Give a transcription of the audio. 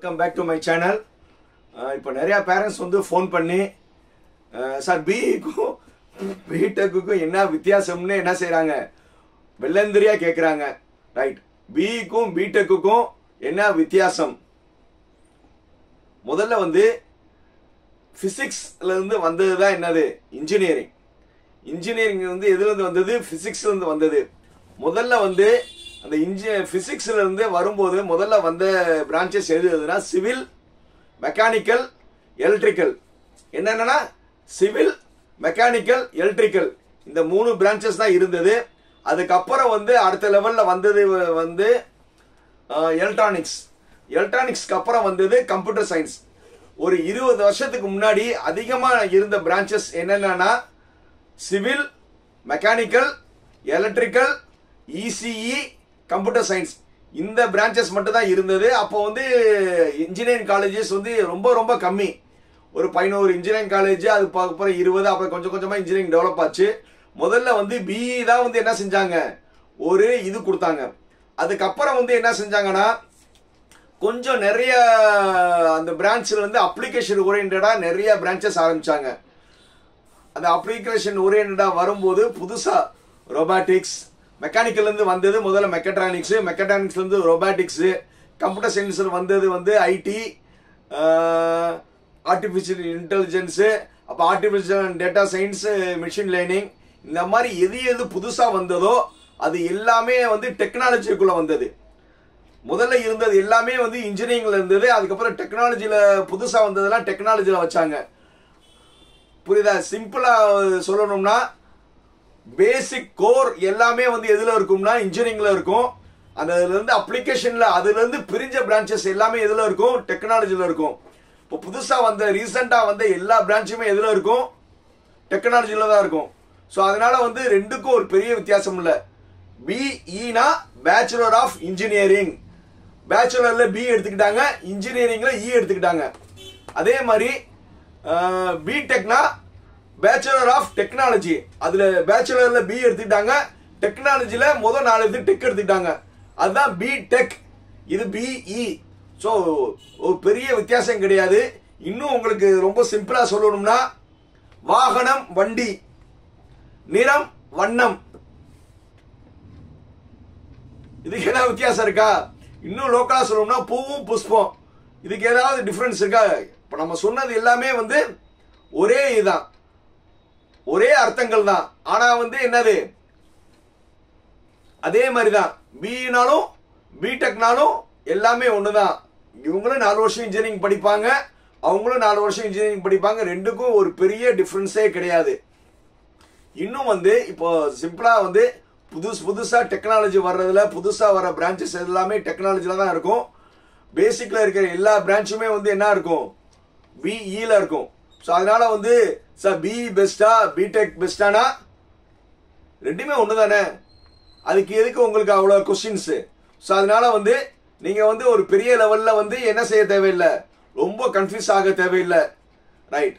Welcome back to my channel. இப்போ நிறைய parents வந்து ஃபோன் பண்ணி சார் பிஇக்கும் பிடெக்குக்கும் என்ன வித்தியாசம்னு என்ன செய்கிறாங்க வெள்ளந்திரியா கேட்குறாங்க. ரைட், பிஇக்கும் பிடெக்குக்கும் என்ன வித்தியாசம்? முதல்ல வந்து ஃபிசிக்ஸ்லேருந்து வந்தது தான் என்னது இன்ஜினியரிங். இன்ஜினியரிங் வந்து எதுலேருந்து வந்தது? ஃபிசிக்ஸ்லேருந்து வந்தது. முதல்ல வந்து அந்த ஃபிசிக்ஸ்லேருந்து வரும்போது முதல்ல வந்த பிரான்ச்சஸ் எதுனா சிவில், மெக்கானிக்கல், எலக்ட்ரிக்கல். என்னென்னா சிவில், மெக்கானிக்கல், எலக்ட்ரிக்கல் இந்த 3 பிரான்ச்சஸ் தான் இருந்தது. அதுக்கப்புறம் வந்து அடுத்த லெவலில் வந்தது வந்து எலக்ட்ரானிக்ஸ். எலக்ட்ரானிக்ஸ்க்கு அப்புறம் வந்தது கம்ப்யூட்டர் சயின்ஸ். ஒரு 20 வருஷத்துக்கு முன்னாடி அதிகமாக இருந்த பிரான்ச்சஸ் என்னென்னா civil, mechanical, electrical, ECE, computer science இந்த பிரான்ச்சஸ் மட்டும் தான் இருந்தது. அப்போ வந்து இன்ஜினியரிங் காலேஜஸ் வந்து ரொம்ப ரொம்ப கம்மி. ஒரு 11 இன்ஜினியரிங் காலேஜ், அது அப்புறம் 20, அப்புறம் கொஞ்சம் கொஞ்சமாக இன்ஜினியரிங் டெவலப் ஆச்சு. முதல்ல வந்து பிஇ தான் வந்து என்ன செஞ்சாங்க, ஒரு இது கொடுத்தாங்க. அதுக்கப்புறம் வந்து என்ன செஞ்சாங்கன்னா கொஞ்சம் நிறைய அந்த பிரான்ச்சில் வந்து அப்ளிகேஷன் ஓரியன்டாக நிறைய பிரான்ச்சஸ் ஆரம்பித்தாங்க. அந்த அப்ளிகேஷன் ஓரியன்டாக வரும்போது புதுசாக ரொபாட்டிக்ஸ், மெக்கானிக்கல்லேருந்து வந்தது முதல்ல மெக்கட்ரானிக்ஸு, மெக்கட்ரானிக்ஸ்லேருந்து ரொபாட்டிக்ஸு, கம்ப்யூட்டர் சயின்ஸில் வந்தது வந்து ஐடி, ஆர்டிஃபிஷியல் இன்டெலிஜென்ஸு, அப்போ artificial and data science, machine learning இந்த மாதிரி எது புதுசாக வந்ததோ அது எல்லாமே வந்து டெக்னாலஜிக்குள்ளே வந்தது. முதல்ல இருந்தது எல்லாமே வந்து இன்ஜினியரிங்கில் இருந்தது. அதுக்கப்புறம் டெக்னாலஜியில் புதுசாக வந்ததெல்லாம் டெக்னாலஜியில் வச்சாங்க. புரியுதா? சிம்பிளாக சொல்லணும்னா பேசிக் கோர் எல்லாமே வந்து எதில் இருக்கும்னா இன்ஜினியரிங்கில் இருக்கும். அதுலேருந்து அப்ளிகேஷனில் அதுலேருந்து பிரிஞ்ச பிரான்ச்சஸ் எல்லாமே எதில் இருக்கும்? டெக்னாலஜியில் இருக்கும். இப்போ புதுசாக வந்த ரீசெண்டாக வந்த எல்லா பிரான்ச்சுமே எதில் இருக்கும்? டெக்னாலஜியில் தான் இருக்கும். ஸோ அதனால வந்து ரெண்டுக்கும் ஒரு பெரிய வித்தியாசம் இல்லை. பிஇனா பேச்சுலர் ஆஃப் இன்ஜினியரிங், பேச்சுலரில் பி எடுத்துக்கிட்டாங்க, இன்ஜினியரிங்கில் இ எடுத்துக்கிட்டாங்க. அதே மாதிரி பிடெக்னா பேச்சுலர் ஆஃப் டெக்னாலஜி, அதில் பேச்சுலரில் பி எடுத்துக்கிட்டாங்க, டெக்னாலஜியில் முதல் 4 இது டெக் எடுத்துக்கிட்டாங்க. அதுதான் பிடெக், இது பிஇ. ஸோ ஒரு பெரிய வித்தியாசம் கிடையாது. இன்னும் உங்களுக்கு ரொம்ப சிம்பிளாக சொல்லணும்னா வாகனம், வண்டி, நிறம், வண்ணம், இதுக்கு ஏதாவது வித்தியாசம் இருக்கா? இன்னும் லோக்கலாக சொல்லணும்னா பூவும் புஷ்பம், இதுக்கு ஏதாவது டிஃப்ரென்ஸ் இருக்கா? இப்போ நம்ம சொன்னது எல்லாமே வந்து ஒரே இதுதான், ஒரே அர்த்தங்கள் தான். ஆனால் வந்து என்னது அதே மாதிரி தான். பிஇனாலும் பிடெக்னாலும் எல்லாமே ஒன்று தான். இவங்களும் 4 வருஷம் இன்ஜினியரிங் படிப்பாங்க, அவங்களும் 4 வருஷம் இன்ஜினியரிங் படிப்பாங்க. ரெண்டுக்கும் ஒரு பெரிய டிஃப்ரென்ஸே கிடையாது. இன்னும் வந்து இப்போ சிம்பிளாக வந்து புதுசாக டெக்னாலஜி வர்றதுல புதுசாக வர பிரான்ச்சஸ் எல்லாமே டெக்னாலஜியில் தான் இருக்கும். பேசிக்கில் இருக்கிற எல்லா பிரான்ச்சுமே வந்து என்ன இருக்கும்? பிஇயில் இருக்கும். ஸோ அதனால வந்து சார் பிஇ பெஸ்டா பிடெக் பெஸ்டானா ரெண்டுமே ஒன்று தானே. அதுக்கு எதுக்கு உங்களுக்கு அவ்வளோ கொஸ்டின்ஸு? ஸோ அதனால வந்து நீங்கள் வந்து ஒரு பெரிய லெவலில் வந்து என்ன செய்ய தேவையில்லை, ரொம்ப கன்ஃபியூஸ் ஆக தேவையில்லை. ரைட்.